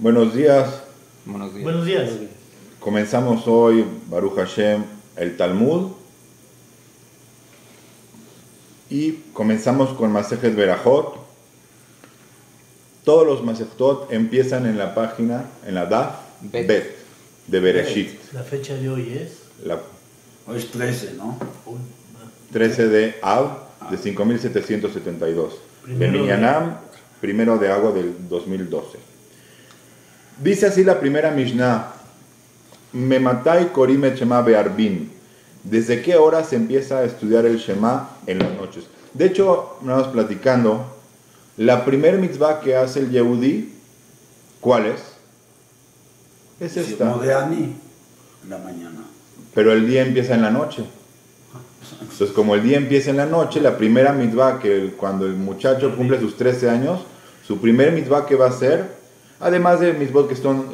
Buenos días. Buenos días. Buenos días. Comenzamos hoy, Baruch Hashem, el Talmud. Y comenzamos con Masejet Berajot. Todos los Masejtot empiezan en la página, en la Daf Bet de Bereshit. La fecha de hoy es... Hoy es 13, ¿no? 13 de Av de 5772. Primero De Minyanam, 1 de Agua del 2012. Dice así la primera Mishnah: Mematai korim et Shema bearbin. ¿Desde qué hora se empieza a estudiar el Shema en las noches? De hecho, nos platicando, la primer mitzvah que hace el Yehudí, ¿cuál es? Es esta. Como de Ani, en la mañana. Pero el día empieza en la noche. Entonces, como el día empieza en la noche, la primera mitzvah que cuando el muchacho cumple sus 13 años, su primer mitzvah que va a hacer, además de mitzvot que son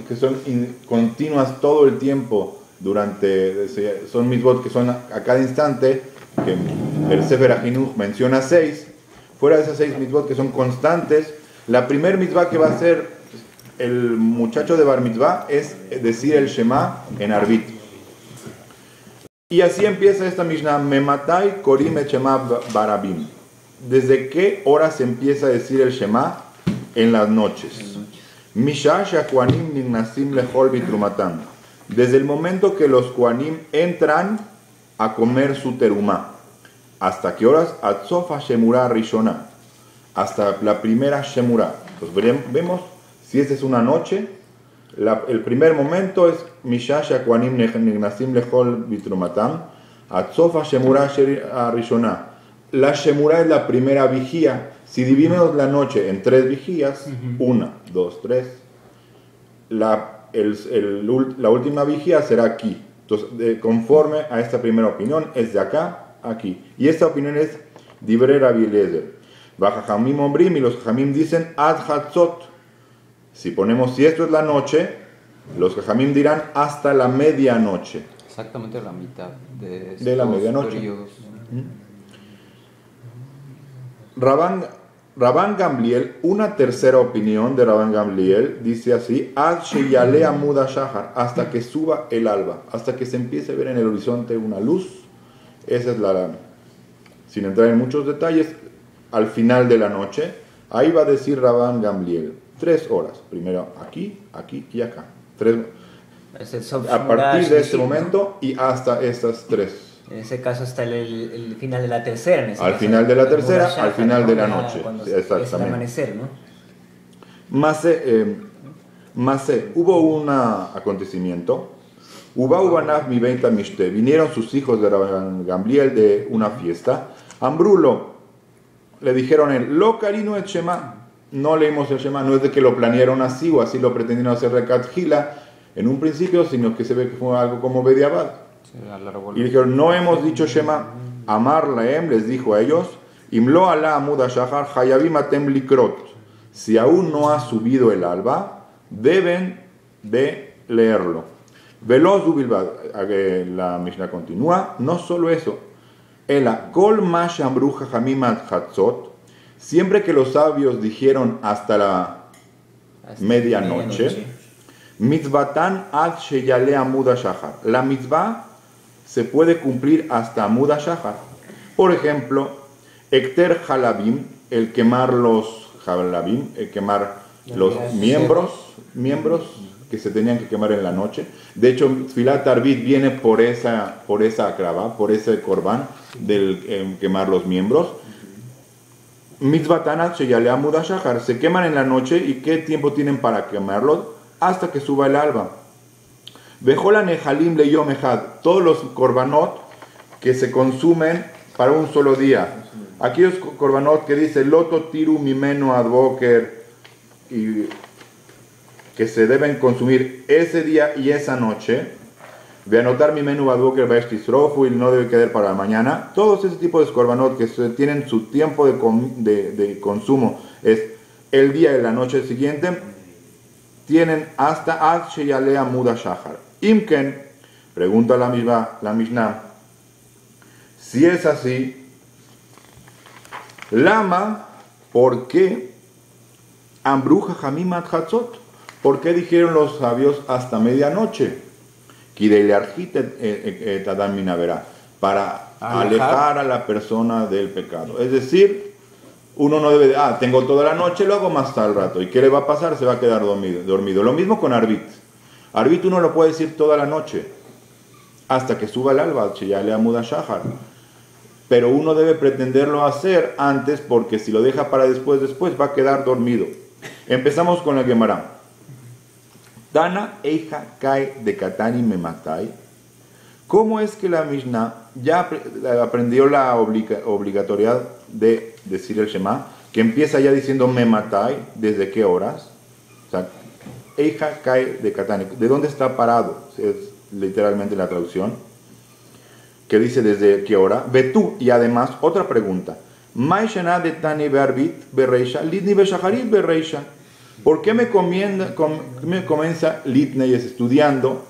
continuas todo el tiempo, son mitzvot que son a cada instante, que el Sefer HaChinuch menciona 6, fuera de esas 6 mitzvot que son constantes, la primer mitzvah que va a hacer el muchacho de Bar Mitzvah es decir el Shema en Arbit. Y así empieza esta Mishnah: Mematai korim et Shema barabim. ¿Desde qué hora se empieza a decir el Shema? En las noches. Misha she'akohanim nignasim lechol bitrumatam. Desde el momento que los kohanim entran a comer su terumá. ¿Hasta qué horas? Atzofa shemura rishona. Hasta la primera shemura. Entonces vemos si esta es una noche. El primer momento es Misha she'akohanim nignasim lechol bitrumatam. Atzofa shemura rishona. La shemura es la primera vigía. Si dividimos la noche en 3 vigías, 1, 2, 3, la última vigía será aquí. Entonces, conforme a esta primera opinión, es de acá a aquí. Y esta opinión es Divrei Rabbi Eliezer. Vajajamim ombrim, y los jajamim dicen Ad Hatzot. Si esto es la noche, los jajamim dirán hasta la medianoche. Exactamente la mitad de la medianoche. Periodos. Rabban Gamliel, una tercera opinión de Rabban Gamliel, dice así: Ad sheyale amud hashahar, hasta que suba el alba, hasta que se empiece a ver en el horizonte una luz. Esa es sin entrar en muchos detalles, al final de la noche. Ahí va a decir Rabban Gamliel 3 horas, primero aquí, aquí y acá. A partir de este momento y hasta estas 3. En ese caso está el final de la tercera. Al final de la tercera, al final de la noche. Exactamente. Es el amanecer, ¿no? Masé, hubo un acontecimiento. Vinieron sus hijos de Rabban Gamliel de una fiesta. Ambrulo, le dijeron él, lo karinu et Shema. No leímos el Shema, no es de que lo planearon así o así lo pretendieron hacer Rekatjila en un principio, sino que se ve que fue algo como Bediabad. Y dijeron, no hemos dicho Shema. Amar Laem les dijo a ellos, Imlo ala amud hashahar hayabim atem likrot. Si aún no ha subido el alba, deben de leerlo. Veloz bilbad. La Mishnah continúa, no solo eso. Ela kol ma shamru jajamim ad hatzot. Siempre que los sabios dijeron hasta la medianoche, mitzvatan ad sheyale amud hashahar. La mitzvah se puede cumplir hasta Amud HaShahar. Por ejemplo, Ekter Halabim, el quemar los Halabim, el quemar los miembros que se tenían que quemar en la noche. De hecho, Tfilat Arbit viene por esa akraba, por ese korban del quemar los miembros. Mitzvatanat sheyale Amud HaShahar, se queman en la noche. ¿Y qué tiempo tienen para quemarlos? Hasta que suba el alba. Vejola nehalim leyom echad, todos los korbanot que se consumen para un solo día. Aquellos korbanot que dice loto tiru mimeno ad boker, y que se deben consumir ese día y esa noche. Ve anotar mimeno ad boker baeshtisrofu, y no debe quedar para mañana. Todos ese tipo de korbanot que tienen su tiempo de consumo es el día y la noche siguiente, tienen hasta ad sheyale amud hashahar. Imken, pregunta la Mishnah, si es así, Lama, ¿por qué Ambru Jajamim ad Hatzot? ¿Por qué dijeron los sabios hasta medianoche? Para alejar a la persona del pecado. Es decir, uno no debe, tengo toda la noche, lo hago más al rato. ¿Y qué le va a pasar? Se va a quedar dormido. Lo mismo con Arbit. Arbit uno lo puede decir toda la noche, hasta que suba el alba, ya le amuda Shahar. Pero uno debe pretenderlo hacer antes, porque si lo deja para después va a quedar dormido. Empezamos con la Gemara. Tana Eija Kai de Katani Mematai. ¿Cómo es que la Mishnah ya aprendió la obligatoriedad de decir el Shema, que empieza ya diciendo Mematai? ¿Desde qué horas? O sea, Eija Kai de Katani. ¿De dónde está parado? Es literalmente la traducción. Que dice desde qué hora. Betú. Y además, otra pregunta. Mai Shana de Tani Bearbit Bereisha, Litni Beshaharit Bereisha. ¿Por qué me comienza Litnei estudiando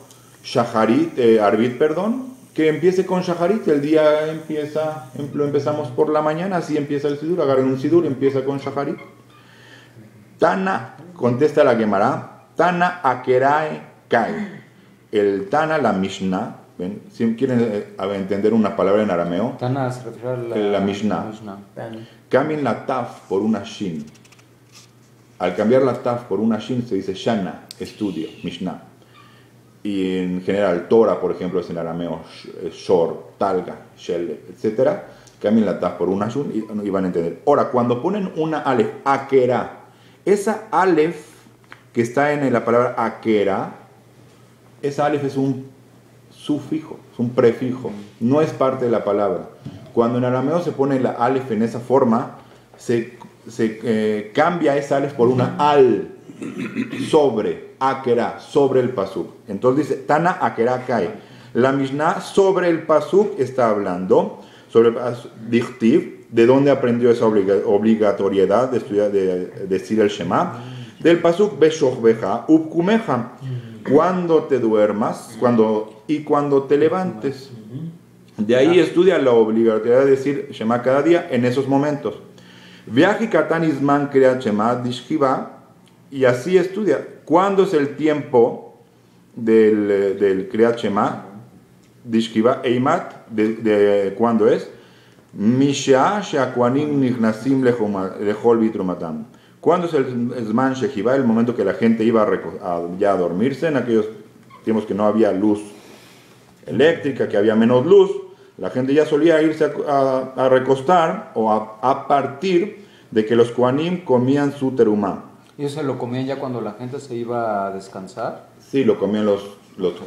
Shaharit, Arbit, que empiece con Shaharit? El día lo empezamos por la mañana, así empieza el Sidur, agarren un Sidur, empieza con Shaharit. Tana, contesta la Gemara, Tana Akerae Kai. El Tana, la Mishnah, ¿ven? Si quieren entender una palabra en arameo, Tana se refiere a la Mishnah. Cambien la Taf por una Shin. Al cambiar la Taf por una Shin se dice Shana, estudio, Mishnah. Y en general, Torah, por ejemplo, es en arameo Shor, Talga, Shelle, etc. Cambien la Taf por una Shin y van a entender. Ahora, cuando ponen una Aleph, Akera, esa Aleph que está en la palabra Akera, esa Aleph es un sufijo, es un prefijo, no es parte de la palabra. Cuando en arameo se pone la Aleph en esa forma, se cambia esa Aleph por una al, sobre, akera, sobre el pasuk. Entonces dice, Tana akera kai. La Mishnah sobre el pasuk está hablando, sobre el dichtiv, de dónde aprendió esa obligatoriedad de estudiar, de decir el Shema, del pasuk beshochbeja upkumeja, cuando te duermas, cuando te levantes. De ahí estudia la obligatoriedad de decir Shema cada día en esos momentos. Viaji katanisman kriat Shema dishkiva, y así estudia. ¿Cuándo es el tiempo del kriat Shema dishkiva eimat? ¿Cuándo es? Misha sheakwanim nichnasim lechol vitrumatam. ¿Cuándo es el zman shekiva? El momento que la gente iba ya a dormirse, en aquellos tiempos que no había luz eléctrica, que había menos luz. La gente ya solía irse a recostar o a partir de que los Kohanim comían su terumá. ¿Y eso lo comían ya cuando la gente se iba a descansar? Sí, lo comían los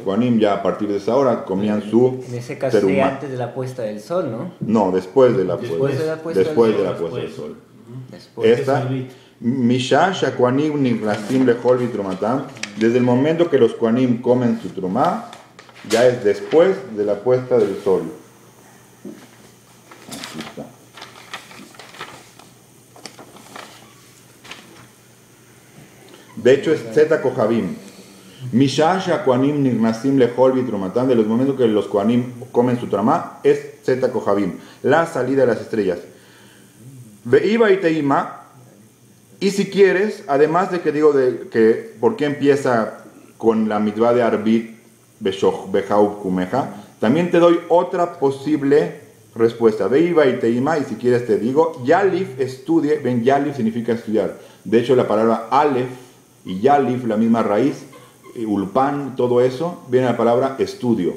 Kohanim ya a partir de esa hora, comían su En ese caso terumá. sería antes de la puesta del sol, ¿no? No, después de la Después de la puesta del sol. Después. Esta, Misha Shakwanim Niklasim Lechol Vitrumatam, desde el momento que los Kohanim comen su trumá, ya es después de la puesta del sol. Aquí está. De hecho es Zeta Kohabim. Misha Shakwanim Nignasim Lechol Vitrumatam, de los momentos que los Kohanim comen su trumá, es Zeta Kohabim, la salida de las estrellas. Veiba y Teima. Y si quieres, además de que digo que por qué empieza con la mitzvah de Arbit Beshoch Bejaub Kumeja, también te doy otra posible respuesta. Veiba y Teima, y si quieres te digo, Yalif estudie, ven, Yalif significa estudiar. De hecho, la palabra Aleph y Yalif, la misma raíz, Ulpan, todo eso, viene la palabra estudio.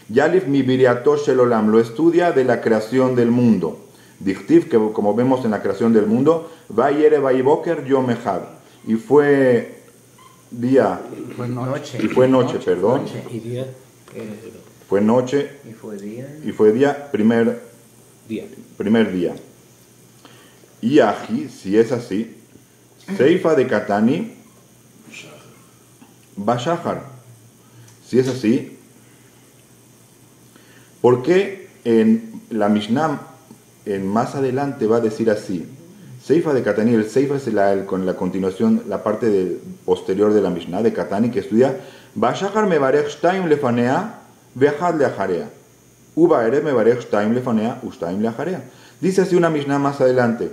Yalif mi biriato shelolam, lo estudia de la creación del mundo. Dichtiv, que como vemos en la creación del mundo, Vayere Vayboker Yom Echad, y fue día, y fue noche, perdón, Y día. fue noche, y fue día, primer día. Y Aji, si es así, Seifa de Katani, Bashahar, si es así, ¿por qué en la Mishnah más adelante va a decir así? Seifa de Katani, el Seifa es con la continuación, la parte posterior de la Mishnah de Katani, que estudia Bashachar mevarech shtaim lefanea ve'achad leacharea ubaerev mevarech shtaim lefanea ushtaim leacharea. Dice así una Mishnah más adelante: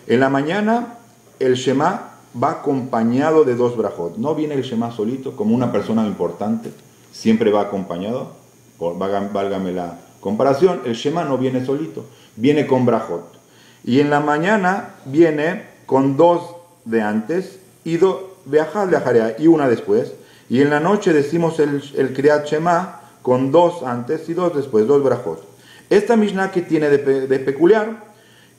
en la mañana el Shema va acompañado de dos brajot. No viene el Shema solito, como una persona importante, siempre va acompañado. Válgame la comparación, el Shema no viene solito, viene con brajot. Y en la mañana viene con dos de antes y y una después. Y en la noche decimos el Kriyat Shema con dos antes y dos después, dos brajot. Esta Mishnah que tiene de peculiar,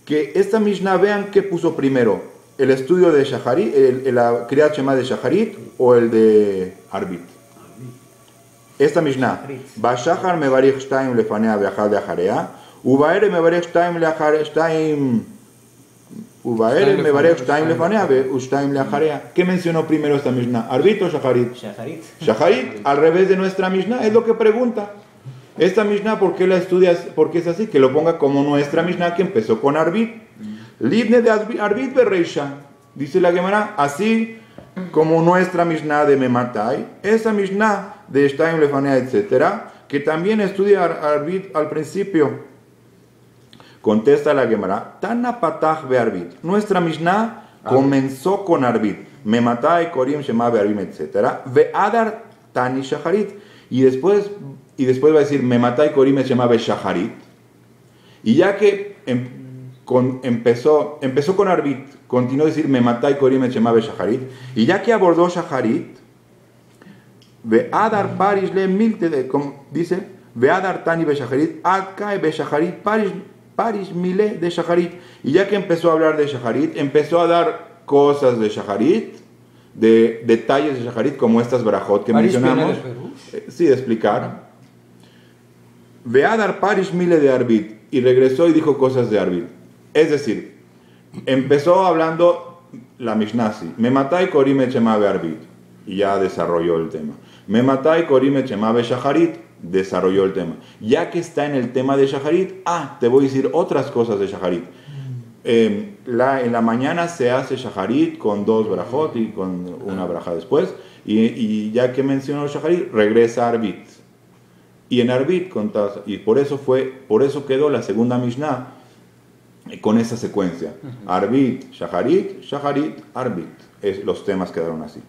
que esta Mishnah, vean qué puso primero, el estudio de Shacharit, el Kriyat Shema de Shacharit o el de Arbit. Esta Mishnah, Bashachar mevarich shtaim lefanea ve'achad le'acharea, ubaere mevarich shtaim le'acharea, ubaere mevarich shtaim lefanea ve'shtaim le'acharea. ¿Qué mencionó primero esta Mishnah? ¿Arbit o Shacharit? Shacharit. Shacharit, al revés de nuestra Mishnah, es lo que pregunta. Esta Mishnah, ¿por qué la estudias? ¿Por qué es así? Que lo ponga como nuestra Mishnah que empezó con Arbit. Libne de Arbit bereisha. Dice la Gemara, así como nuestra Mishnah de Mematai, esa Mishnah de Shtaim Lefanea, etc., que también estudia Arbit al principio. Contesta la Gemara, Tana Patach be Arbit. Nuestra Mishnah comenzó con Arbit. Mematai, Korim, Shema, Bearbim, etc. Ve Adar Tani Shacharit. Y después va a decir Mematai, Korim, Shema, Be Shacharit. Y ya que empezó con Arbit, continuó a decir Mematai, Korim, Shema, Be Shacharit. Y ya que abordó Shacharit, Ve Adar Parish le Milte, como dice, Ve Adar Tani Be Shacharit, Adkai Be Shacharit, Parish Mile de Shacharit. Y ya que empezó a hablar de Shacharit, empezó a dar cosas de Shacharit, de detalles de Shacharit, como estas brajot que mencionamos. Sí, de explicar. Ve a dar Parish Mile de Arbit, y regresó y dijo cosas de Arbit. Es decir, empezó hablando la Mishnah, Mematai Korim Echema Be Arbit, y ya desarrolló el tema. Mematai Korim Echema Be Shacharit, desarrolló el tema. Ya que está en el tema de Shacharit, te voy a decir otras cosas de Shacharit. En la mañana se hace Shacharit con dos brajot y con una braja después, y ya que mencionó Shacharit, regresa a Arbit. Y en Arbit, y por eso quedó la segunda Mishnah con esa secuencia. Arbit, Shacharit, Shacharit, Arbit. Los temas quedaron así.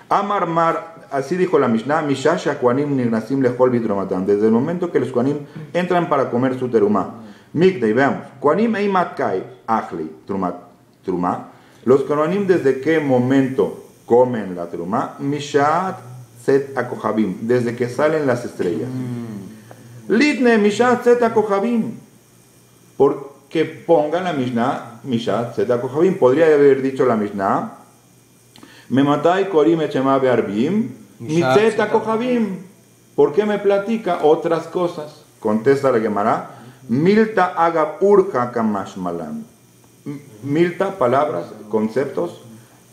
Amar Mar, así dijo la Mishnah, Mishasha Kohanim Nignasim Lechol Bitromatam. Desde el momento que los Kohanim entran para comer su terumá. Mikdei, veamos. Kohanim Eimat Kai, Achli, Trumá. Los Kohanim, ¿desde qué momento comen la terumá? Mishat Set Akohabim, desde que salen las estrellas. Litne Mishat Set Akohabim. Porque ponga la Mishnah Mishat Set Akohabim. Podría haber dicho la Mishnah Mematai Korim Echema Bearbim Mitzet Akohabim. ¿Por qué me platica otras cosas? Contesta la Gemara, Milta Agab Urja Kamash Malan. Milta, palabras, conceptos.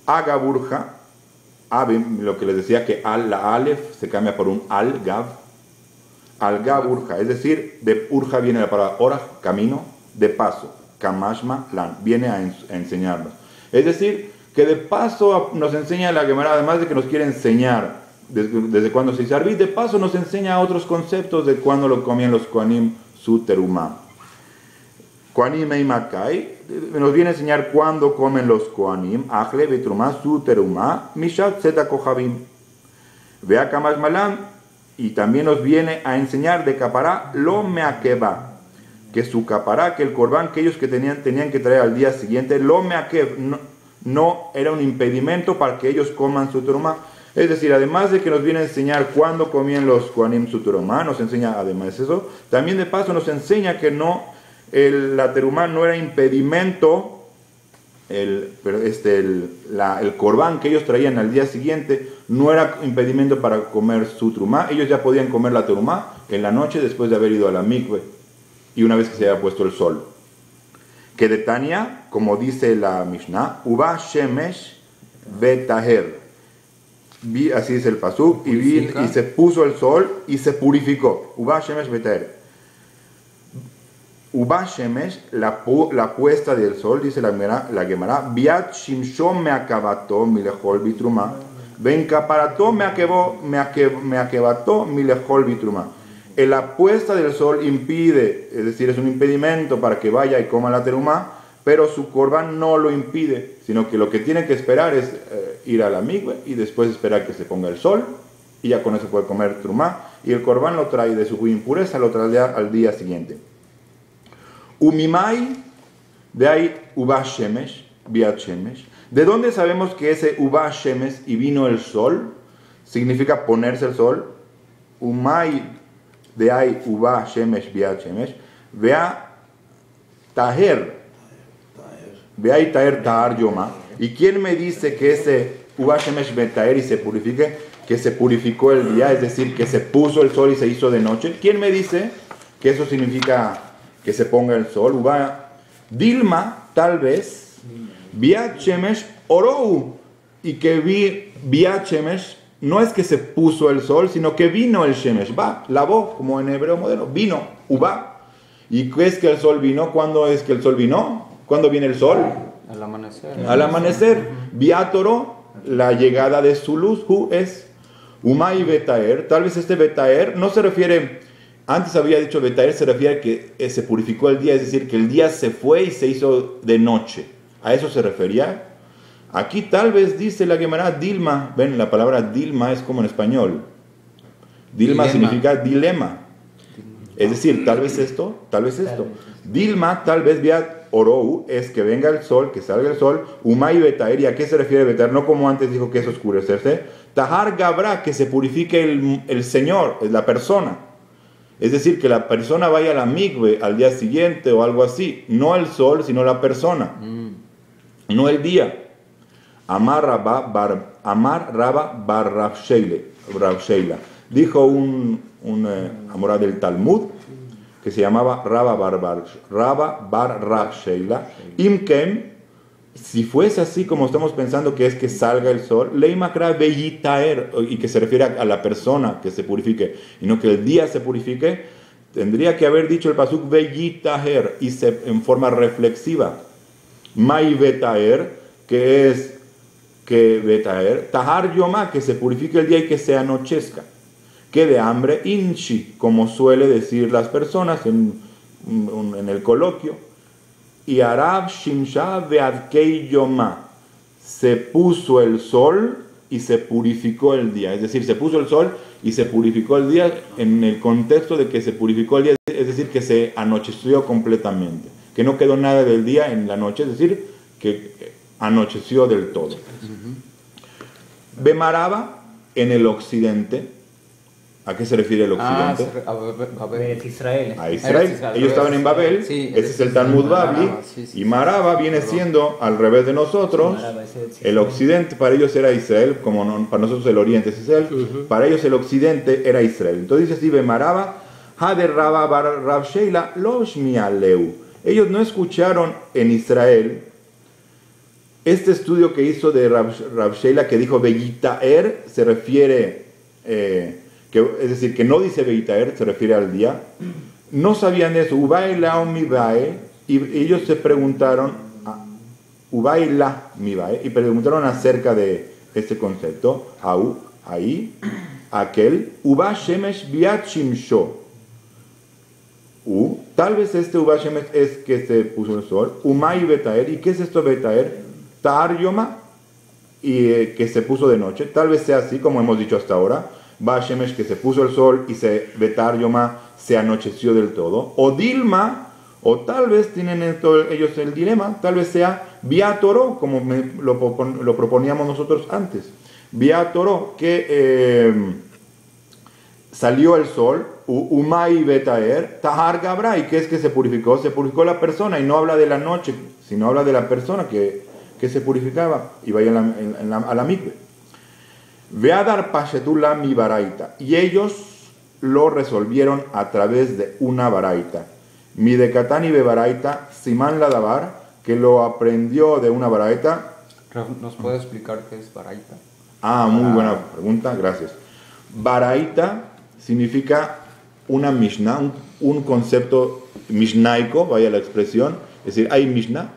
Agab Urja, lo que les decía que la Aleph se cambia por un Al-Gab. Al-Gab Urja, es decir, de Urja viene la palabra Oraj, camino, de paso. Kamash Malan, viene a enseñarnos. Es decir, que de paso nos enseña la Gemara, además de que nos quiere enseñar desde cuándo se dice Arbit, de paso nos enseña otros conceptos de cuándo lo comían los Kohanim su terumá. Kohanim Eimakai, nos viene a enseñar cuándo comen los Kohanim, Achle Betrumá su terumá, Mishat Zeta Kohabim. Vea Kamash Malan, y también nos viene a enseñar de Capará lo meakeba, que su Capará, que el corbán que ellos tenían que traer al día siguiente, lo meakeb, no era un impedimento para que ellos coman su terumá. Es decir, además de que nos viene a enseñar cuándo comían los Kohanim su terumá, nos enseña además eso, también de paso nos enseña que la terumá no era impedimento, el corbán que ellos traían al día siguiente no era impedimento para comer su terumá. Ellos ya podían comer la terumá en la noche después de haber ido a la mikve y una vez que se había puesto el sol. Que de Tania, como dice la Mishnah, Uba Shemesh Betaher. Así dice el pasuk, y se puso el sol y se purificó. Uba Shemesh Betaher. Uba Shemesh, la puesta del sol, dice la Gemara, Biat Shimshon Meakabato Milechol Bitruma. Ven Kaparato Meakebato Milechol Bitruma. La puesta del sol impide, es decir, es un impedimento para que vaya y coma la terumá, pero su corbán no lo impide, sino que lo que tiene que esperar es ir a la migbe y después esperar que se ponga el sol y ya con eso puede comer trumá y el corbán lo trae de su impureza, lo trae al día siguiente. Umimai de ahí ubah shemesh, biat shemesh. ¿De dónde sabemos que ese ubah shemesh y vino el sol significa ponerse el sol? Umay de ahí ubah shemesh biat shemesh. Vea taher. Vea y taher tahar yoma. ¿Y quién me dice que ese ubah shemesh betaher y se purifique? Que se purificó el día, es decir, que se puso el sol y se hizo de noche. ¿Quién me dice que eso significa que se ponga el sol? Ubah Dilma, tal vez, biat shemesh orou, y que biat shemesh no es que se puso el sol, sino que vino el shemesh, va, lavó, como en hebreo moderno, vino, ubá. ¿Y qué es que el sol vino? ¿Cuándo es que el sol vino? ¿Cuándo viene el sol? Al amanecer. Al amanecer. Biat oró, la llegada de su luz, es umay betaer. Tal vez este betaer no se refiere... Antes había dicho betaer, se refiere a que se purificó el día, es decir, que el día se fue y se hizo de noche. ¿A eso se refería? Aquí tal vez dice la Gemara dilma. Ven, la palabra dilma es como en español. Dilma significa dilema. Es decir, tal vez esto, tal vez esto. Dilma, tal vez vía orou, es que venga el sol, que salga el sol. Umay betaer, ¿y a qué se refiere betaer? No como antes dijo que es oscurecerse. Tahar gabra, que se purifique el Señor, la persona. Es decir, que la persona vaya a la migbe al día siguiente o algo así. No el sol, sino la persona. No el día. Amar Rabba bar Rav Sheila. Dijo un amorá del Talmud que se llamaba Rabba bar Rav Sheila. Imkem, si fuese así como estamos pensando que es que salga el sol, leimakra beyitaer, y que se refiere a la persona que se purifique, y no que el día se purifique, tendría que haber dicho el pasuk beyitaer, y en forma reflexiva. Mai betaer, que es que betaer, tahar yoma, que se purifique el día y que se anochezca. Que de hambre, inchi, como suele decir las personas en el coloquio. Y Arab Shimsha Beadkei Yoma, se puso el sol y se purificó el día. Es decir, se puso el sol y se purificó el día en el contexto de que se purificó el día, es decir, que se anocheció completamente. Que no quedó nada del día en la noche, es decir, que anocheció del todo. Bemaraba, en el occidente. ¿A qué se refiere el occidente? Es Israel. A Israel. Ellos estaban en Babel, sí, ese es el Talmud Babli, y Maraba viene siendo al revés de nosotros, el occidente para ellos era Israel, como para nosotros el oriente es Israel, para ellos el occidente era Israel. Entonces dice así, Maraba, Hader Rabba bar Rav Sheila, lo shmialeu. Ellos no escucharon en Israel este estudio que hizo de Rav Sheila que dijo Beyitaer, se refiere... es decir, que no dice Beitaer, se refiere al día, no sabían eso, Ubae la mibae, y ellos se preguntaron, Ubae la mibae, y preguntaron acerca de este concepto, ahí, aquel, Uba shemesh biat shimsho, tal vez este Uba shemesh es que se puso el sol, Umay betaer, ¿y qué es esto betaer? Ta'ar yoma, y que se puso de noche, tal vez sea así como hemos dicho hasta ahora, Ba Shemesh, que se puso el sol y se Betar Yoma se anocheció del todo. O Dilma, o tal vez tienen ellos el dilema, tal vez sea Biatoro, como lo proponíamos nosotros antes. Biatoro, que salió el sol, Umay Betaer, Tahar Gabrai, que es que se purificó la persona, y no habla de la noche, sino habla de la persona que se purificaba y vaya a la mikve. Veadar Pashetula mi baraita. Y ellos lo resolvieron a través de una baraita. Mi de Katani be baraita, Simán la dabar, que lo aprendió de una baraita. ¿Nos puede explicar qué es baraita? Muy buena pregunta, gracias. Baraita significa una Mishnah, un concepto mishnaico, vaya la expresión. Es decir, hay Mishnah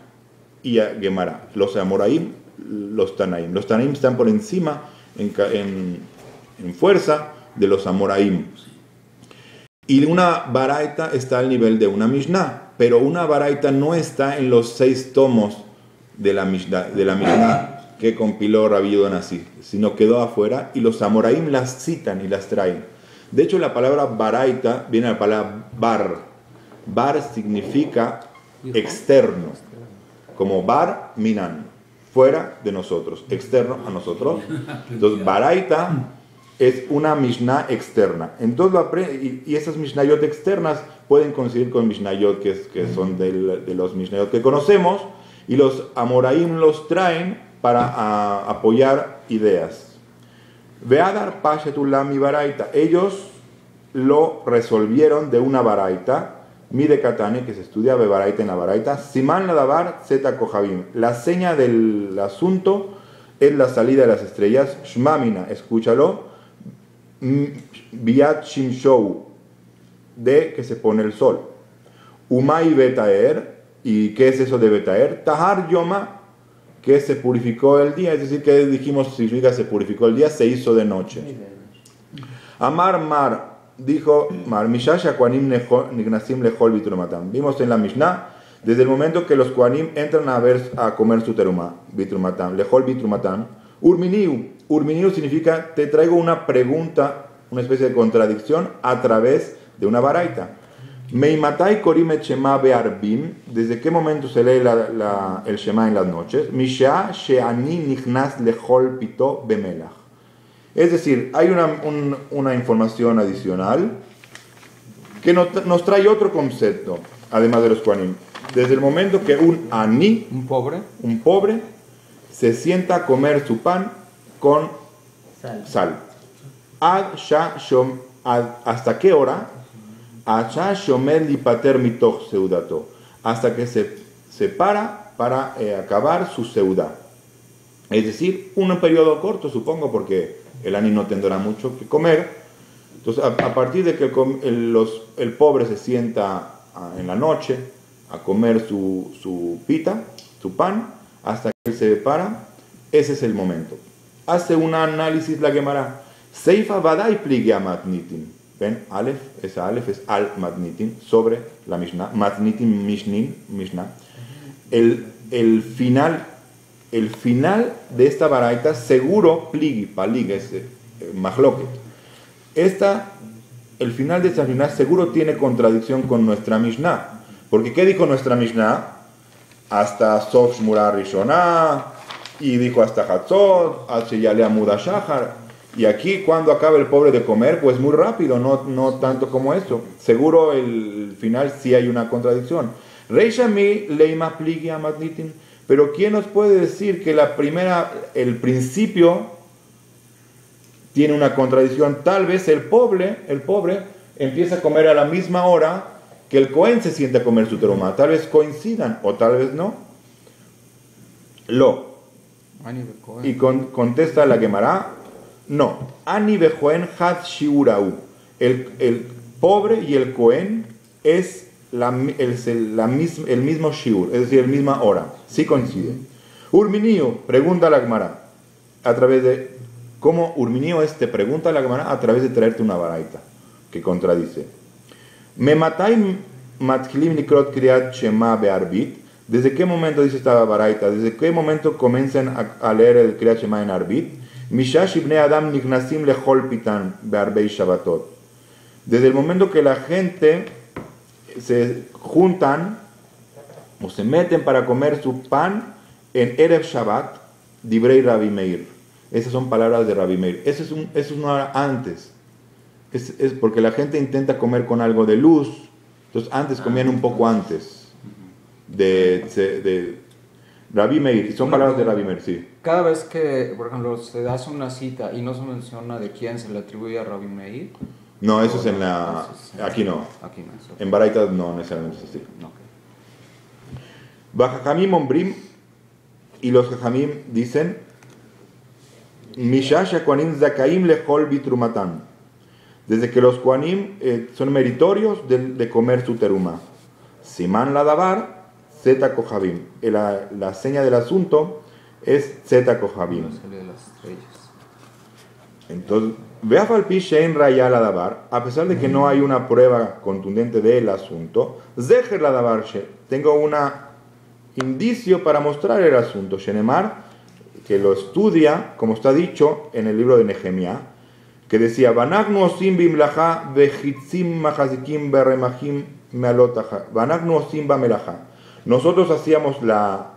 y Gemara. Los Amoraim, los Tanaim. Los Tanaim están por encima en fuerza de los Amoraim. Y una baraita está al nivel de una Mishnah, pero una baraita no está en los 6 tomos de la Mishnah que compiló Rabbi Yehuda Nasi, sino quedó afuera y los amoraim las citan y las traen. De hecho, la palabra baraita viene de la palabra bar. Bar significa externo, como bar minan, fuera de nosotros, externo a nosotros. Entonces, baraita es una Mishnah externa. Entonces, y esas Mishnayot externas pueden coincidir con Mishnayot que son de los Mishnayot que conocemos, y los amoraim los traen para apoyar ideas. Veadar Pashetulami Baraita. Ellos lo resolvieron de una Baraita, Mide Katane, que se estudia Baraita en la Baraita, Siman Ladabar Zeta Kohabim. La seña del asunto es la salida de las estrellas, Shmamina, escúchalo, Biat Shimshou, de que se pone el sol. Umay Betaer, ¿y qué es eso de Betaer? Tahar Yoma, que se purificó el día, es decir, que dijimos, significa se purificó el día, se hizo de noche. Amar Mar, dijo Mar, Mishasha Kohanim Nignasim Lechol Bitrumatam. Vimos en la Mishnah, desde el momento que los Kohanim entran a comer su teruma, Bitrumatam, Lechol Bitrumatam, Urminiu significa, te traigo una pregunta, una especie de contradicción a través de una baraita. Meimatai korim et shema bearbim, ¿desde qué momento se lee el shema en las noches? Misha she'ani nichnas lechol pito bemelach. Es decir, hay una información adicional que nos trae otro concepto, además de los kohanim. Desde el momento que un ani, un pobre, se sienta a comer su pan con sal. ¿Hasta qué hora? Hasta que se para acabar su seudá. Es decir, un periodo corto, supongo, porque el ani no tendrá mucho que comer. Entonces, a partir de que el pobre se sienta en la noche a comer su pita, su pan, hasta que se para, ese es el momento. Hace un análisis la Gemara. Seifa vadai pligi matnitin. ¿Ven? Aleph, esa Aleph es al matnitin, sobre la Mishnah. Matnitin Mishnah. El final de esta baraita, seguro, pligi, palig, es mahloket. El final de esta Mishnah seguro tiene contradicción con nuestra Mishnah. Porque ¿qué dijo nuestra Mishnah? Hasta Sof Shmura Rishonah, y dijo hasta Hatzot, hasta Yalea Muda Shahar. Y aquí, cuando acaba el pobre de comer, pues muy rápido, no tanto como eso. Seguro el final sí hay una contradicción. Reishami leima pligi amatnitin. Pero ¿quién nos puede decir que el principio tiene una contradicción? Tal vez el pobre empieza a comer a la misma hora que el Cohen se siente a comer su teruma. Tal vez coincidan, o tal vez no. Y contesta la Gemara. No, Ani bejoen had shiurau. El pobre y el Cohen es el mismo shiur, es decir, el misma hora. Sí coincide. Urminio, pregunta a la Gemara, a través de cómo Urminio te pregunta a la Gemara a través de traerte una baraita que contradice. Me matai matkilim nikrot kriat shema bearbit. ¿Desde qué momento dice esta baraita? ¿Desde qué momento comienzan a leer el kriat shema en arbit? Mishash ibne Adam nignasim lechol pitan bearbei Shabbatot. Desde el momento que la gente se juntan o se meten para comer su pan en Erev Shabbat, Dibrei Rabbi Meir. Esas son palabras de Rabbi Meir. Eso es una hora antes. Es porque la gente intenta comer con algo de luz. Entonces antes comían un poco antes de Rabbi Meir. Son palabras de Rabbi Meir, sí. Cada vez que, por ejemplo, se hace una cita y no se menciona de quién se le atribuye a Rabbi Meir. No, eso es en la... Aquí no. Aquí no. En Baraita no necesariamente es así. Bajajamim ombrim, y los jajamim dicen, Mishasha Kohanim zakaim lechol bitrumatan. Desde que los Kohanim son meritorios de comer su teruma. Siman ladavar, zeta kohabim. La seña del asunto es zeta kohabim. Entonces, Veafal pi shein raya la davar, a pesar de que no hay una prueba contundente del asunto, zeher la davar, tengo un indicio para mostrar el asunto. Shenemar, que lo estudia, como está dicho en el libro de Nehemia, que decía, Banagnu osim bimlacha vechitzim machazikim beremachim mealotaja, Banagnu osim bamelacha. Nosotros hacíamos la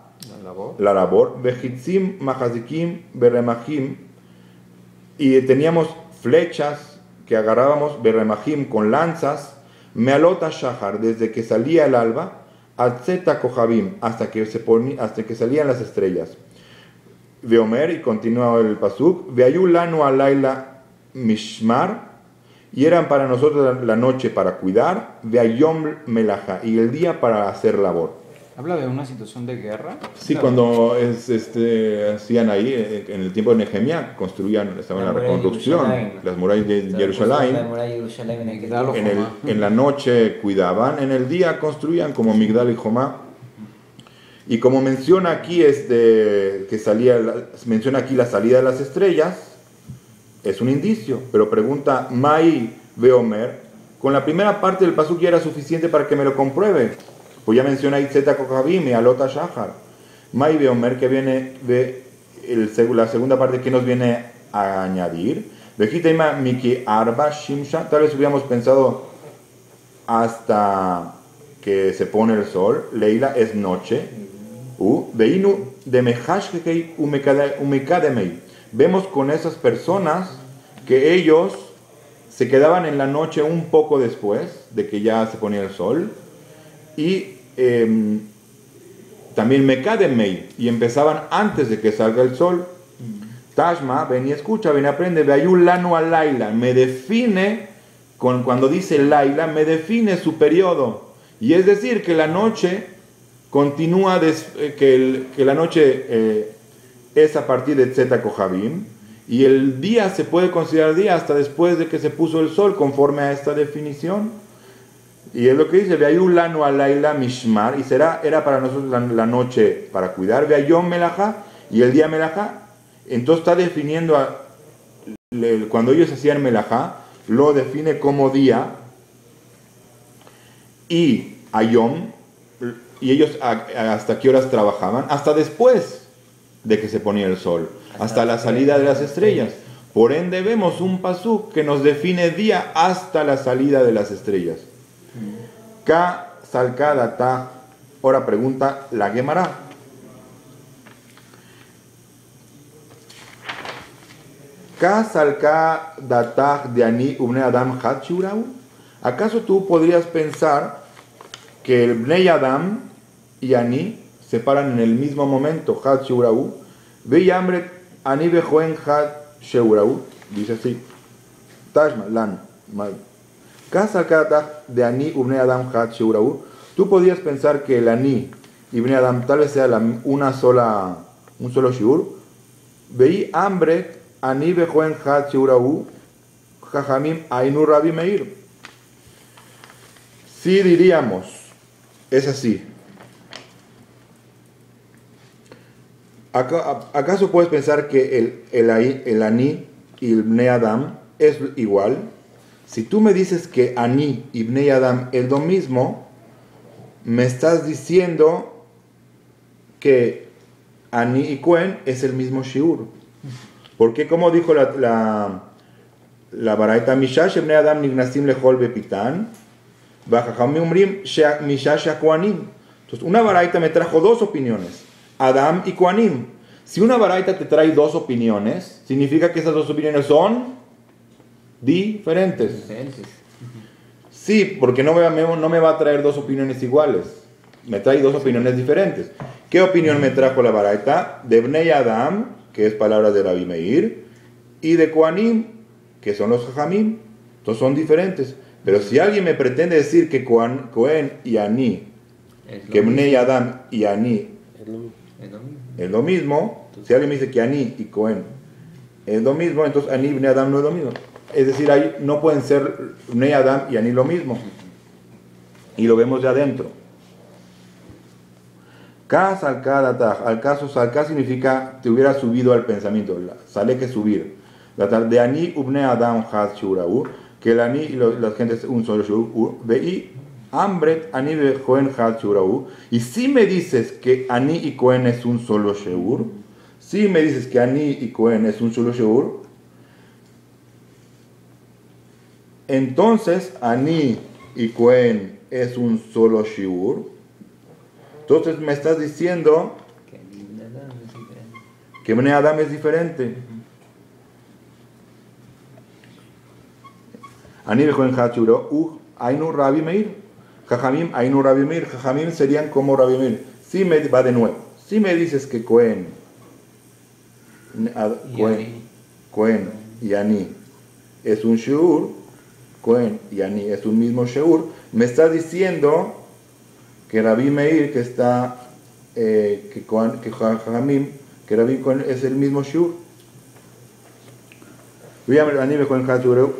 labor, vechitzim machazikim beremachim, y teníamos flechas que agarrábamos beremachim con lanzas, mealota shahar, desde que salía el alba, atzeta kohabim, hasta que salían las estrellas. Veomer, y continúa el pasuk, veayu lanu alayla mishmar, y eran para nosotros la noche para cuidar, veayom melaja, y el día para hacer labor. ¿Habla de una situación de guerra? Sí, cuando hacían ahí, en el tiempo de Nehemia, estaban en la reconstrucción, las murallas de Jerusalén. En la noche cuidaban, en el día construían como Migdal y Jomá. Y como menciona aquí, menciona aquí la salida de las estrellas, es un indicio, pero pregunta Mai Veomer, con la primera parte del pasuk ya era suficiente para que me lo compruebe. Pues ya menciona Itzeta Kohabim y Alota Shahar. Mai Veomer, que viene la segunda parte, que nos viene a añadir. Vejitaima Miki Arba Shimsha, tal vez hubiéramos pensado hasta que se pone el sol. Leila es noche. Veinu de Mehashkei Umekademei. Vemos con esas personas que ellos se quedaban en la noche un poco después de que ya se ponía el sol. Y también Mekademei, y empezaban antes de que salga el sol. Tashma, ven y escucha, ven y aprende. Veayul lanu al laila, me define, cuando dice laila, me define su periodo. Y es decir, que la noche continúa, que la noche es a partir de Tzeta Kohabim, y el día se puede considerar día hasta después de que se puso el sol, conforme a esta definición. Y es lo que dice, Veayul lanu alayla mishmar, y era para nosotros la noche para cuidar, Veayom melaja, y el día melaja. Entonces está definiendo, cuando ellos hacían melaja, lo define como día, y ayom, y ellos hasta qué horas trabajaban, hasta después de que se ponía el sol, hasta la salida de las estrellas. Por ende vemos un pasuk que nos define día hasta la salida de las estrellas. Ka salkada ta. Ahora pregunta la Gemara. Ka salkada ta de ani ubne adam hat shurau. ¿Acaso tú podrías pensar que el Bnei Adam y Ani se paran en el mismo momento? Hat shurau. Ve hambre ani bejoen hat shurau. Dice así. Tashma lan mal. Casa de Ani Ubne Adam Hat Sheurau. Tú podías pensar que el Ani y Bnei Adam tal vez sea un solo shiur. Veí hambre Ani Bejoen Hat Sheurau Jajamim Ainu Rabbi Meir. Sí diríamos, es así. ¿Acaso puedes pensar que el Ani y el Bnei Adam es igual? Si tú me dices que Ani y Bnei Adam es lo mismo, me estás diciendo que Ani y Cohen es el mismo shiur. Porque como dijo la baraita, Mishash Bnei Adam nignasim lechol bepitan, v'chachamim umrim Mishash Kohanim. Entonces, una baraita me trajo dos opiniones, Adam y Kohanim. Si una baraita te trae dos opiniones, significa que esas dos opiniones son diferentes. Sí, porque no me va a traer dos opiniones iguales. Me trae dos opiniones diferentes. ¿Qué opinión me trajo la baraita? De Bnei Adam, que es palabra de Rabbi Meir, y de Kohanim, que son los Jajamim. Entonces son diferentes. Pero si alguien me pretende decir que Cohen y Ani, que Bnei Adam y Ani es lo mismo, si alguien me dice que Ani y Cohen es lo mismo, entonces Ani y Bnei Adam no es lo mismo. Es decir, ahí no pueden ser Bnei Adam y Ani lo mismo. Y lo vemos de adentro. Ka salkada taj. Al caso salka significa te hubiera subido al pensamiento. Sale que subir. de Ani ubne Adam had shurau, que el Ani y la gente es un solo shiur, veí Ambret Ani ve Cohen had shurau, y si me dices que Ani y Cohen es un solo shiur, si me dices que Ani y Cohen es un solo shiur, entonces Ani y Cohen es un solo shiur, entonces me estás diciendo que Bnei Adam es diferente. Ani Bejoen Hachuro, Ainu Rabbi Meir, Jajamim, Ainu Rabbi Meir, Jajamim serían como Rabbi Meir. Si me va de nuevo, si me dices que Cohen y Ani es un shiur, Cohen y Ani es un mismo shiur, me está diciendo que Rabbi Meir que está que Jajamim, que Rabbi Cohen es el mismo shiur. Ani Bejoen Hachuro,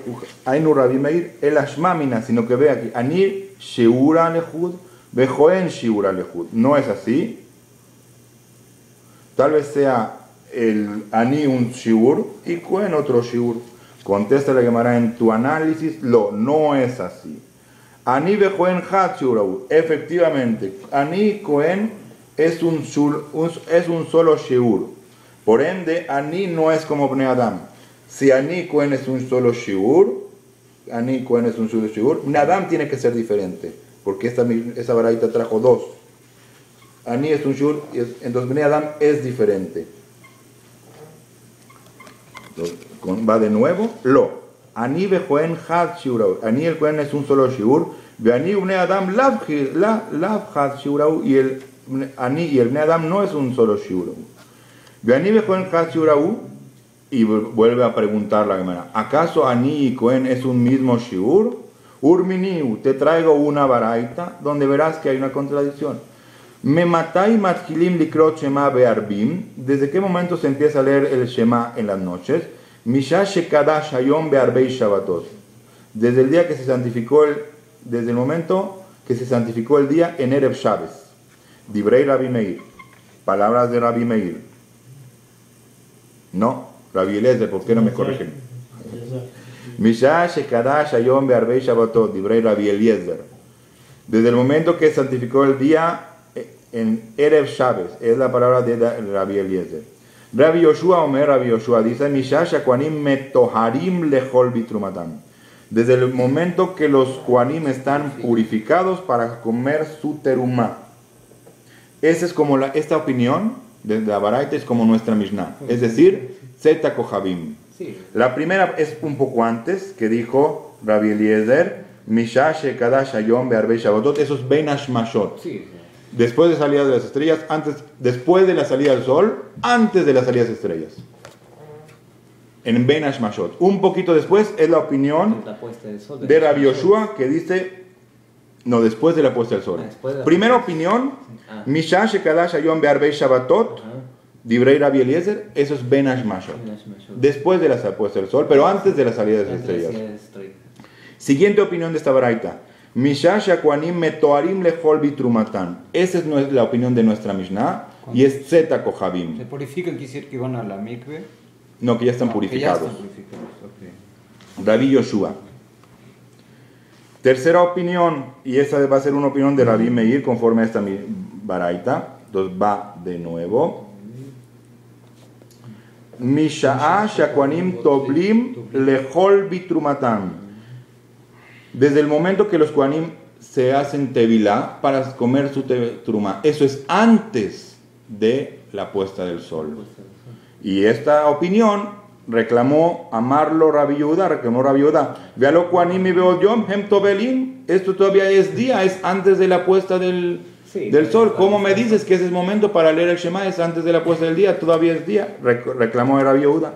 Ainu Rabbi Meir, el Ashmamina, sino que ve aquí, Ani shiura lehud, Bejoen shiura lehud. No es así. Tal vez sea el Ani un shiur y Cohen otro shiur. Contesta la Gemara en tu análisis, no es así. Ani Bejoen Hachurau, efectivamente, Ani y Cohen es un solo shiur. Por ende, Ani no es como Bnei Adam. Si Ani y Cohen es un solo shiur, Bnei Adam tiene que ser diferente, porque esa baraita trajo dos. Ani es un shiur, entonces Bnei Adam es diferente. Va de nuevo, Ani Bejoen had shiurau. Ani y el Cohen es un solo shiur. Ani Bnei Adam lav had shiurau, y el Ani y el Bnei Adam no es un solo shiur. Ani Bejoen had shiurau. Y vuelve a preguntar la Gemara, ¿acaso Ani y Cohen es un mismo shiur? Urminiu, te traigo una baraita donde verás que hay una contradicción. Me matai matkilim likrot shema bearbim. ¿Desde qué momento se empieza a leer el shema en las noches? Misha shekadash hayom bearbei shabbatot. Desde el día que se santificó desde el momento que se santificó el día en Erev Shabbos. Dibrei Rabbi Meir. Palabras de Rabbi Meir. No. Rabbi Eliezer, ¿por qué no me corrigen? Misha shekadash hayom bearbei shabbatot, dibrei Rabbi Eliezer. Desde el momento que santificó el día en Erev Shabbos, es la palabra de Rabbi Eliezer. Rabbi Yoshua Rabbi Yoshua dice, Misha shekwanim metoharim lechol bitrumatam. Desde el momento que los Kohanim están purificados para comer su terumá. Esa es como esta opinión de la Baraita es como nuestra Mishnah. Es decir, Zeta Kohabim. Sí. La primera es un poco antes, que dijo Rabbi Eliezer, Misha shekadash hayom bearbei shabbatot, eso es Ben Hashmashot. Sí. Después de salida de las estrellas, después de la salida del sol, antes de las salidas de estrellas. En Ben Hashmashot. Un poquito después es la opinión de Rabbi Yoshua, que dice, no, después de la puesta del sol. Primera opinión, Misha shekadash hayom bearbei shabbatot, Dibrei Rabbi Eliezer, eso es Ben Hashmashot. Después de la puesta del sol, pero antes de la salida de las estrellas. Siguiente opinión de esta baraita. Misha shakwanim metoarim lechol bitrumatan. Esa es la opinión de nuestra Mishnah. Y es Zeta Kohabim. ¿Se purifican? ¿Quiere decir que van a la mikve? No, que ya están purificados. Okay. Rabbi Yoshua. Tercera opinión, y esa va a ser una opinión de Rabbi Meir conforme a esta baraita. Entonces va de nuevo. Misha'a shakwanim toblim lechol bitrumatam. Desde el momento que los Kohanim se hacen tevilá para comer su truma, eso es antes de la puesta del sol. Y esta opinión reclamó amarlo Rabbi Yehuda, Vealo Kohanim y veo yom hem tobelim. Esto todavía es día, es antes de la puesta del sol. ¿Cómo me dices que ese es momento para leer el Shema? Es antes de la puesta del día, todavía es día, reclamó Rabbi Yehuda.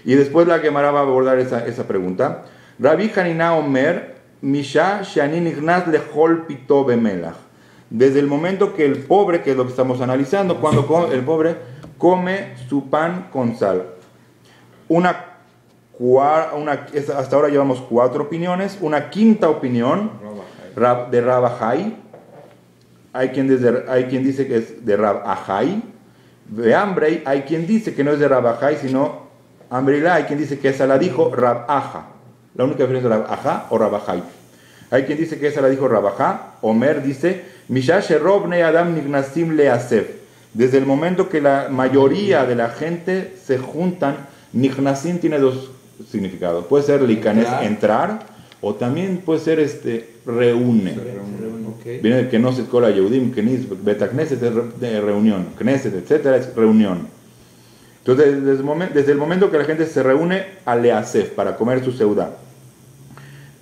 Y después la Gemara va a abordar esa pregunta. Rabbi Hanina Omer, Misha shani nignat lechol pito bemelach. Desde el momento que el pobre, que es lo que estamos analizando, cuando el pobre come su pan con sal. Hasta ahora llevamos 4 opiniones. Una quinta opinión de Rab Ahai. Hay quien dice que es de Rab Ahai. De Ambrei hay quien dice que no es de Rab Ahai, sino Amrilá, hay quien dice que esa la dijo Rab Aja. La única diferencia es Rab Aja o Rab Ajai. Hay quien dice que esa la dijo Rab Aja. Omer dice, Mishash Robne Adam Nignasim Leasef. Desde el momento que la mayoría de la gente se juntan, Nignasim tiene dos significados. Puede ser likanes, entrar, o también puede ser reúne. Okay. Viene de Knesset Kol HaYehudim, Beta Knesset es de reunión, Knesset, etcétera, es reunión. Entonces, desde el momento que la gente se reúne a Leasef para comer su seudá.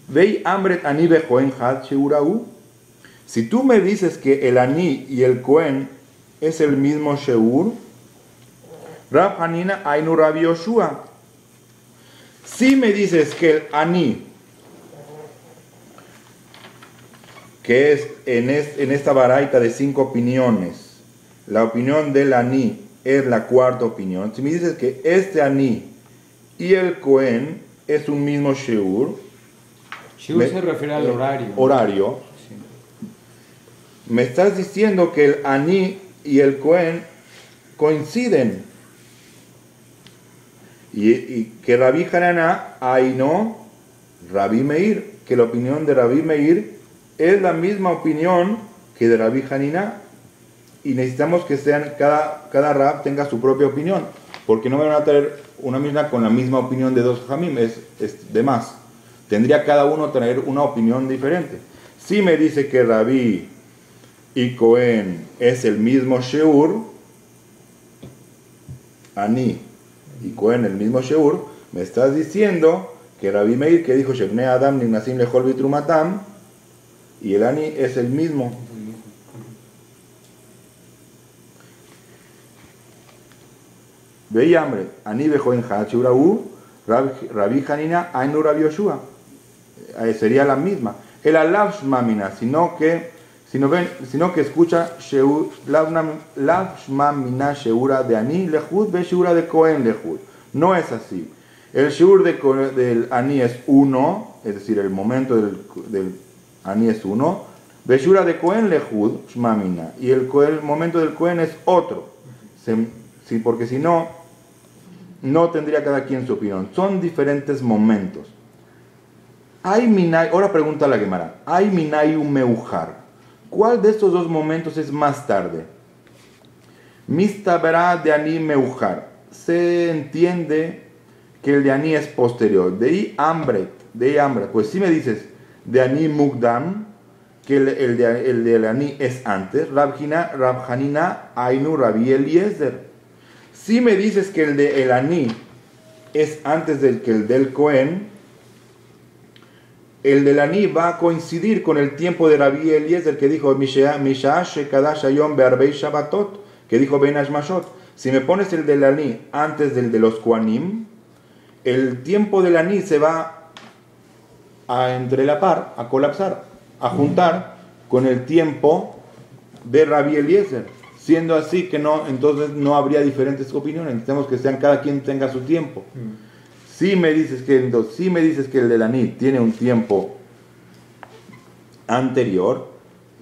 Vei Amret Ani Bejoen Had Sheurau. Si tú me dices que el Ani y el Cohen es el mismo Sheur, Rab Hanina Ainu Rabbi Yoshua. Si me dices que el Ani, que es en esta baraita de 5 opiniones, la opinión del Ani es la cuarta opinión. Si me dices que este Ani y el Cohen es un mismo Sheur, Sheur se refiere al horario. Horario. Sí. Me estás diciendo que el Ani y el Cohen coinciden. Y que Rabbi Hanana, Aino, Rabbi Meir, que la opinión de Rabbi Meir es la misma opinión que de Rabbi Hanina. Y necesitamos que sean cada Rab tenga su propia opinión, porque no me van a traer una misma con la misma opinión de dos Jamim, es de más. Tendría cada uno traer una opinión diferente. Si me dice que Rabbi y Cohen es el mismo Sheur, Ani y Cohen el mismo Sheur, me estás diciendo que Rabbi Meir, que dijo Shebnei Adam Nignasim Lechol Bitrumatam, y el Ani es el mismo. Veía hambre, Ani Bejoen Had Sheurau, Rabbi Hanina Ainu Rabbi Yoshua. Sería la misma. El Alav Shmamina, sino que escucha Lav Shmamina Sheura de Ani Lehud ve Sheura de Cohen Lehud. No es así. El Sheur del Ani es 1, es decir, el momento del Ani es 1. Ve Sheura de Cohen Lehud Shmamina. Y el momento del Cohen es otro. Sí, porque si no, no tendría cada quien su opinión. Son diferentes momentos. Ahora pregunta la Gemara. Hay Minay un Meujar. ¿Cuál de estos dos momentos es más tarde? Mistabra de Ani Meujar. Se entiende que el de Ani es posterior. De hambre. Pues si me dices de Ani Mugdam, que el de Ani es antes. Rab Hanina Ainu Rabbi Eliezer. Si me dices que el de el Ani es antes que el del Cohen, el del Ani va a coincidir con el tiempo de Rabbi Eliezer, que dijo Misha Shekadash Hayom Be'arbei Shabbatot, que dijo Ben Ashmashot. Si me pones el del Ani antes del de los Kohanim, el tiempo del Ani se va a entrelapar, a colapsar, a juntar con el tiempo de Rabbi Eliezer. Siendo así que no, entonces no habría diferentes opiniones. Necesitamos que cada quien tenga su tiempo. Si me dices que el del Ani tiene un tiempo anterior,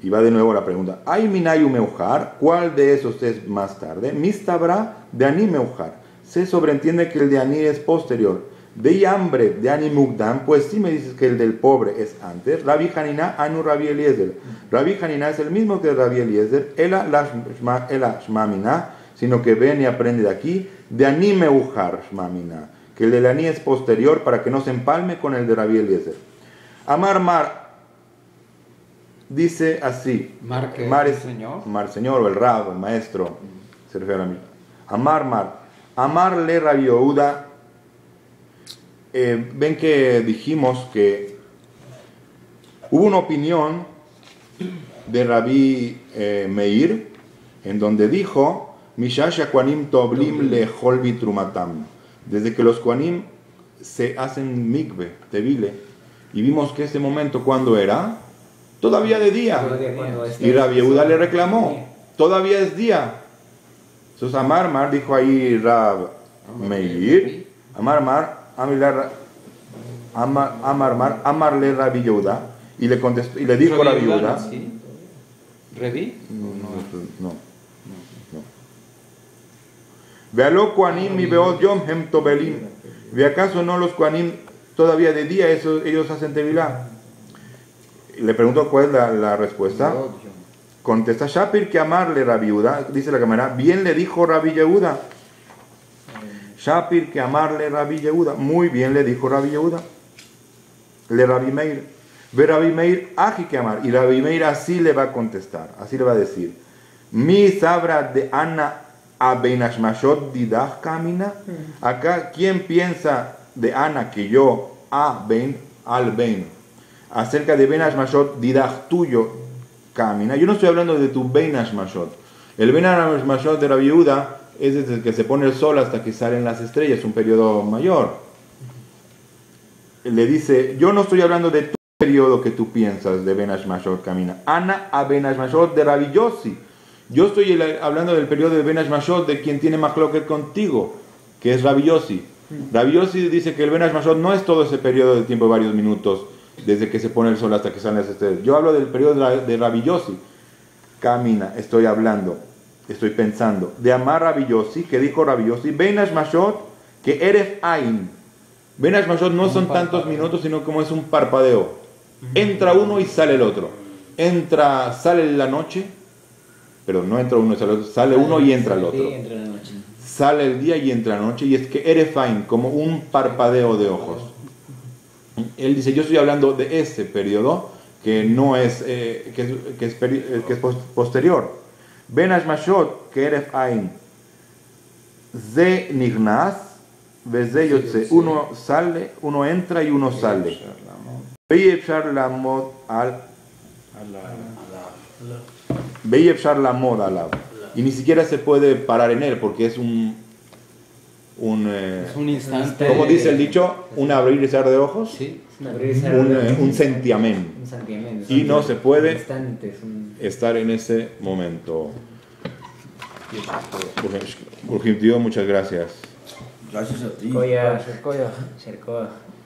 y va de nuevo la pregunta, ¿hay Minayu Meujar? ¿Cuál de esos es más tarde? Mistabra de Ani Meujar. Se sobreentiende que el de Ani es posterior. De hambre de Ani Mugdam, pues si me dices que el del pobre es antes. Rabbi Hanina Anu Rabbi Eliezer. Rabbi Hanina es el mismo que Rabbi Eliezer. Ela Shmamina, sino que ven y aprende de aquí. De Ani Meujar Shmamina, que el del Ani es posterior para que no se empalme con el de Rabbi Eliezer. Amar Mar dice así. Mar es señor. Mar señor o el Rab, el maestro. Se refiere a mí. Amar Mar. Amar le Rabbi Yehuda. Ven que dijimos que hubo una opinión de Rabbi Meir en donde dijo Mishash Kohanim Toblim Lechol Bitrumatam. Desde que los Kohanim se hacen mikve, tevile, y vimos que ese momento cuando era todavía de día. Y Rabbi Yehuda le reclamó, todavía es día. Entonces Amar Mar dijo ahí Rab Meir, Amar Mar Amarle Rabbi Yehuda, y le contestó, y le dijo Rabbi Yehuda, ¿Revi? no. Vealo Koanim mi beod yom hem tobelim. ¿Ve acaso no los Koanim todavía de día ellos hacen tevilá? Le pregunto cuál es la respuesta. Contesta Shapir que amarle Rabbi Yehuda, dice la cámara, bien le dijo Rabbi Yehuda. Shapir que amarle Rabbi Yehuda, muy bien le dijo Rabbi Yehuda. Le Rabbi Meir, ve Rabbi Meir, aji que amar, y Rabbi Meir así le va a contestar, así le va a decir, mi sabra de Ana a Benashmashot didach camina. Acá, ¿quién piensa de Ana que yo, a Ben, al Ben, acerca de Benashmashot didach tuyo, camina? Yo no estoy hablando de tu Benashmashot. El Benashmashot de Rabbi Yehuda es desde que se pone el sol hasta que salen las estrellas, un periodo mayor. Le dice, yo no estoy hablando de tu periodo que tú piensas de Benashmashot camina. Ana a Benashmashot de Rabbi Yossi. Yo estoy hablando del periodo de Benashmashot de quien tiene machloket contigo, que es Rabbi Yossi. Rabbi Yossi dice que el Benashmashot no es todo ese periodo de tiempo de varios minutos, desde que se pone el sol hasta que salen las estrellas. Yo hablo del periodo de Rabbi Yossi. Camina, estoy hablando, estoy pensando. De amar Rabbi Yossi, que dijo Rabbi Yossi, Benashmashot, que Eref Ain. Benashmashot no son tantos minutos, sino como es un parpadeo. Entra uno y sale el otro. Sale la noche, pero no entra uno y sale el otro, sale uno y entra el otro. Sale el día y entra la noche, y es que Erefain, como un parpadeo de ojos. Él dice, yo estoy hablando de ese periodo, que no es, que es posterior. Benashmashot, que Erefain, Ze Nignas, Beze Yotze, uno sale, uno entra y uno sale. Beyefshar la mod al Beyefshar la mod alab. Y ni siquiera se puede parar en él porque es un instante. como dice el dicho, un abrir y cerrar de ojos. Sí. Un sentiamén. Y no se puede estar en ese momento. Urgim, tío, muchas gracias. Gracias a ti. Cercoya.